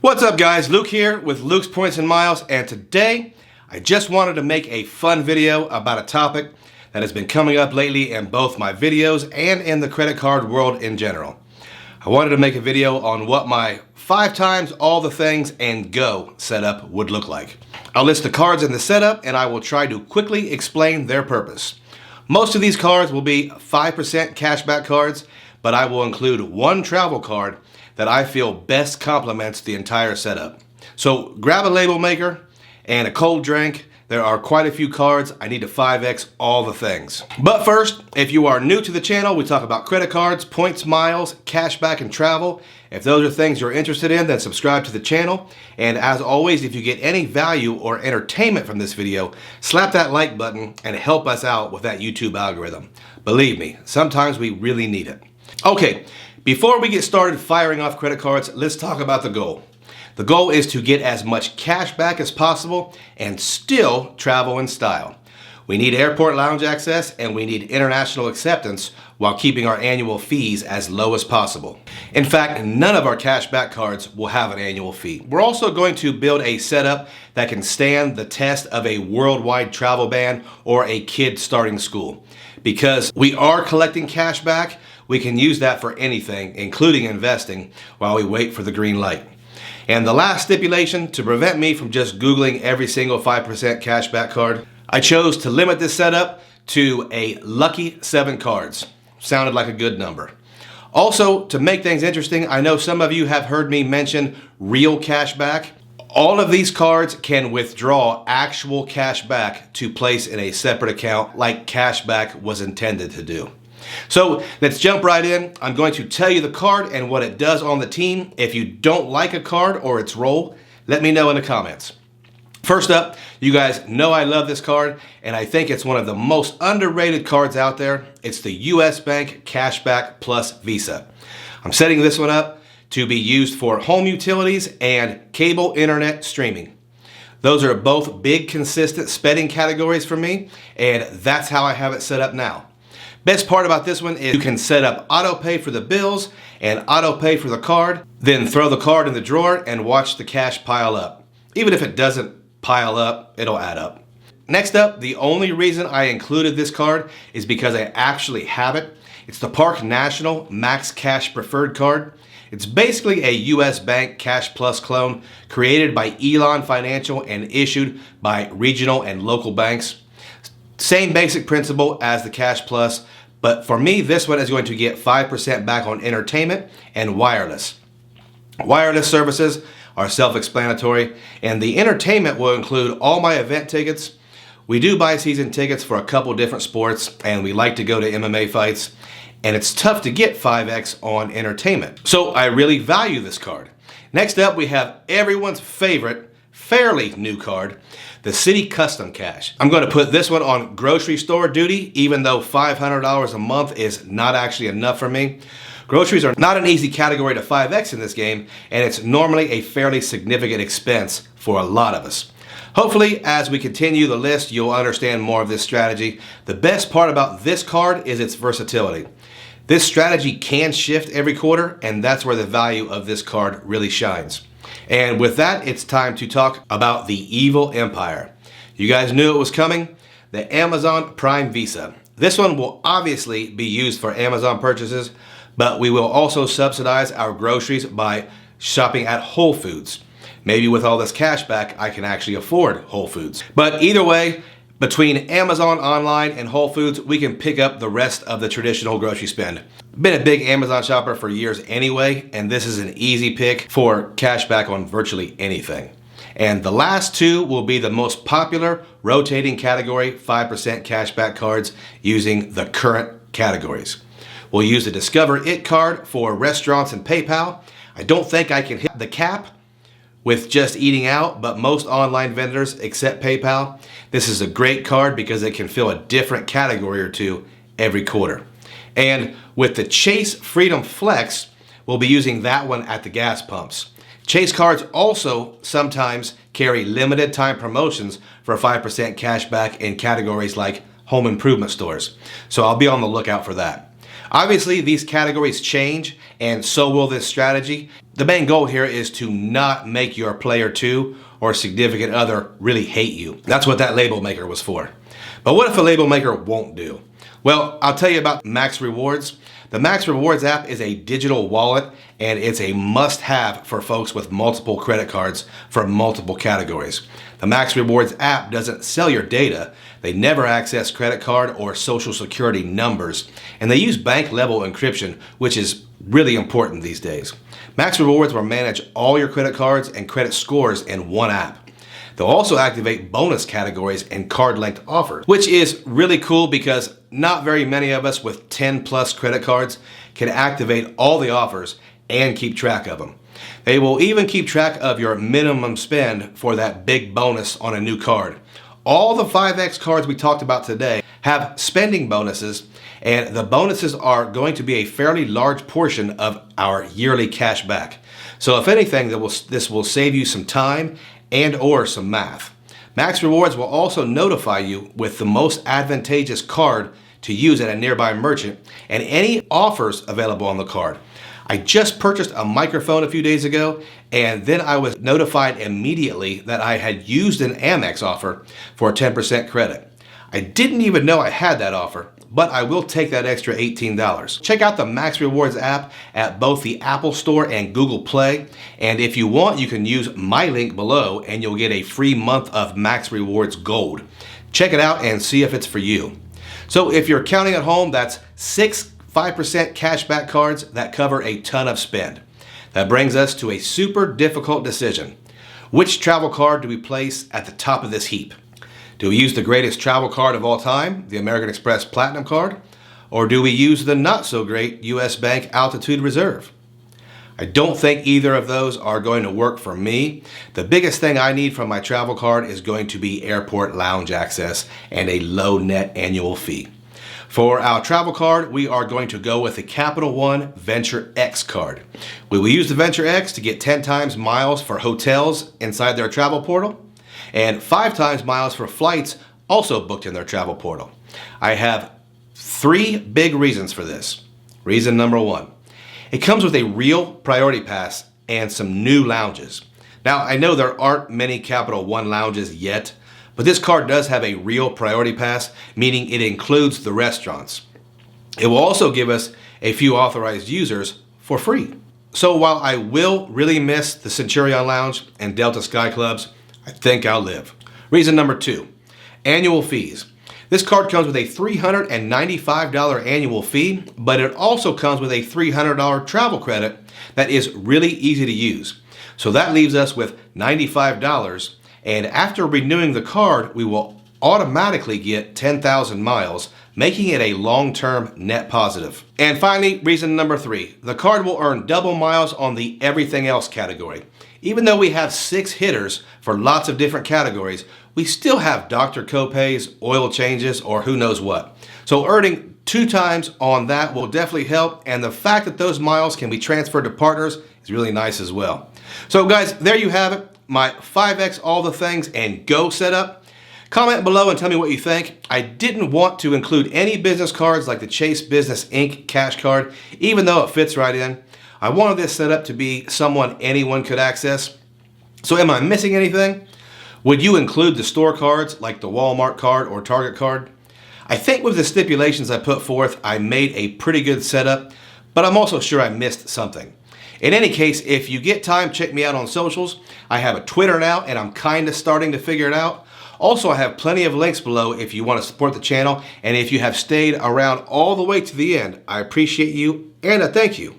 What's up guys, Luke here with Luke's Points and Miles, and today I just wanted to make a fun video about a topic that has been coming up lately in both my videos and in the credit card world in general. I wanted to make a video on what my 5 times all the things and go setup would look like. I'll list the cards in the setup and I will try to quickly explain their purpose. Most of these cards will be 5% cashback cards, but I will include one travel card that I feel best complements the entire setup. So grab a label maker and a cold drink. There are quite a few cards. I need to 5X all the things. But first, if you are new to the channel, we talk about credit cards, points, miles, cashback, and travel. If those are things you're interested in, then subscribe to the channel. And as always, if you get any value or entertainment from this video, slap that like button and help us out with that YouTube algorithm. Believe me, sometimes we really need it. Okay, before we get started firing off credit cards, let's talk about the goal. The goal is to get as much cash back as possible and still travel in style. We need airport lounge access and we need international acceptance while keeping our annual fees as low as possible. In fact, none of our cashback cards will have an annual fee. We're also going to build a setup that can stand the test of a worldwide travel ban or a kid starting school. Because we are collecting cash back, we can use that for anything, including investing, while we wait for the green light. And the last stipulation, to prevent me from just Googling every single 5% cashback card, I chose to limit this setup to a lucky 7 cards. Sounded like a good number. Also, to make things interesting, I know some of you have heard me mention real cashback. All of these cards can withdraw actual cash back to place in a separate account like cashback was intended to do. So let's jump right in. I'm going to tell you the card and what it does on the team. If you don't like a card or its role, let me know in the comments. First up, you guys know I love this card and I think it's one of the most underrated cards out there. It's the US Bank Cashback Plus Visa. I'm setting this one up to be used for home utilities and cable internet streaming. Those are both big consistent spending categories for me, and that's how I have it set up now. Best part about this one is you can set up auto pay for the bills and auto pay for the card, then throw the card in the drawer and watch the cash pile up. Even if it doesn't pile up, it'll add up. Next up, the only reason I included this card is because I actually have it. It's the Park National Max Cash Preferred card. It's basically a US Bank Cash Plus clone created by Elon Financial and issued by regional and local banks. Same basic principle as the Cash Plus, but for me, this one is going to get 5% back on entertainment and wireless. Wireless services are self-explanatory, and the entertainment will include all my event tickets. We do buy season tickets for a couple different sports, and we like to go to MMA fights, and it's tough to get 5X on entertainment. So I really value this card. Next up, we have everyone's favorite, fairly new card, the Citi Custom Cash. I'm going to put this one on grocery store duty, even though $500 a month is not actually enough for me. Groceries are not an easy category to 5X in this game, and it's normally a fairly significant expense for a lot of us. Hopefully, as we continue the list, you'll understand more of this strategy. The best part about this card is its versatility. This strategy can shift every quarter, and that's where the value of this card really shines. And with that, it's time to talk about the evil empire. You guys knew it was coming, the Amazon Prime Visa. This one will obviously be used for Amazon purchases, but we will also subsidize our groceries by shopping at Whole Foods. Maybe with all this cash back, I can actually afford Whole Foods. But either way, between Amazon Online and Whole Foods, we can pick up the rest of the traditional grocery spend. Been a big Amazon shopper for years anyway, and this is an easy pick for cash back on virtually anything. And the last two will be the most popular rotating category 5% cashback cards using the current categories. We'll use the Discover It card for restaurants and PayPal. I don't think I can hit the cap with just eating out, but most online vendors accept PayPal. This is a great card because it can fill a different category or two every quarter. And with the Chase Freedom Flex, we'll be using that one at the gas pumps. Chase cards also sometimes carry limited time promotions for 5% cash back in categories like home improvement stores. So I'll be on the lookout for that. Obviously, these categories change, and so will this strategy. The main goal here is to not make your player 2 or significant other really hate you. That's what that label maker was for. But what if a label maker won't do? Well, I'll tell you about Max Rewards. The Max Rewards app is a digital wallet, and it's a must-have for folks with multiple credit cards for multiple categories. The Max Rewards app doesn't sell your data. They never access credit card or social security numbers, and they use bank-level encryption, which is really important these days. Max Rewards will manage all your credit cards and credit scores in one app. They'll also activate bonus categories and card-linked offers, which is really cool because not very many of us with 10 plus credit cards can activate all the offers and keep track of them. They will even keep track of your minimum spend for that big bonus on a new card. All the 5X cards we talked about today have spending bonuses, and the bonuses are going to be a fairly large portion of our yearly cash back. So if anything, this will save you some time and or some math. Max Rewards will also notify you with the most advantageous card to use at a nearby merchant and any offers available on the card. I just purchased a microphone a few days ago, and then I was notified immediately that I had used an Amex offer for a 10% credit. I didn't even know I had that offer, but I will take that extra $18. Check out the Max Rewards app at both the Apple Store and Google Play. And if you want, you can use my link below and you'll get a free month of Max Rewards Gold. Check it out and see if it's for you. So if you're counting at home, that's 6 5% cashback cards that cover a ton of spend. That brings us to a super difficult decision. Which travel card do we place at the top of this heap? Do we use the greatest travel card of all time, the American Express Platinum Card? Or do we use the not so great US Bank Altitude Reserve? I don't think either of those are going to work for me. The biggest thing I need from my travel card is going to be airport lounge access and a low net annual fee. For our travel card, we are going to go with the Capital One Venture X card. We will use the Venture X to get 10 times miles for hotels inside their travel portal, and 5 times miles for flights also booked in their travel portal. I have 3 big reasons for this. Reason number 1, it comes with a real priority pass and some new lounges. Now, I know there aren't many Capital One lounges yet, but this card does have a real priority pass, meaning it includes the restaurants. It will also give us a few authorized users for free. So while I will really miss the Centurion Lounge and Delta Sky Clubs, I think I'll live. Reason number 2, annual fees. This card comes with a $395 annual fee, but it also comes with a $300 travel credit that is really easy to use. So that leaves us with $95, and after renewing the card, we will automatically get 10,000 miles, making it a long-term net positive. And finally, reason number 3, the card will earn double miles on the everything else category. Even though we have 6 hitters for lots of different categories, we still have doctor copays, oil changes, or who knows what. So earning 2 times on that will definitely help, and the fact that those miles can be transferred to partners is really nice as well. So guys, there you have it, my 5X all the things and go setup. Comment below and tell me what you think. I didn't want to include any business cards like the Chase Business Inc. cash card, even though it fits right in. I wanted this setup to be someone anyone could access. So am I missing anything? Would you include the store cards like the Walmart card or Target card? I think with the stipulations I put forth, I made a pretty good setup, but I'm also sure I missed something. In any case, if you get time, check me out on socials. I have a Twitter now, and I'm kind of starting to figure it out. Also, I have plenty of links below if you want to support the channel, and if you have stayed around all the way to the end, I appreciate you, and I thank you.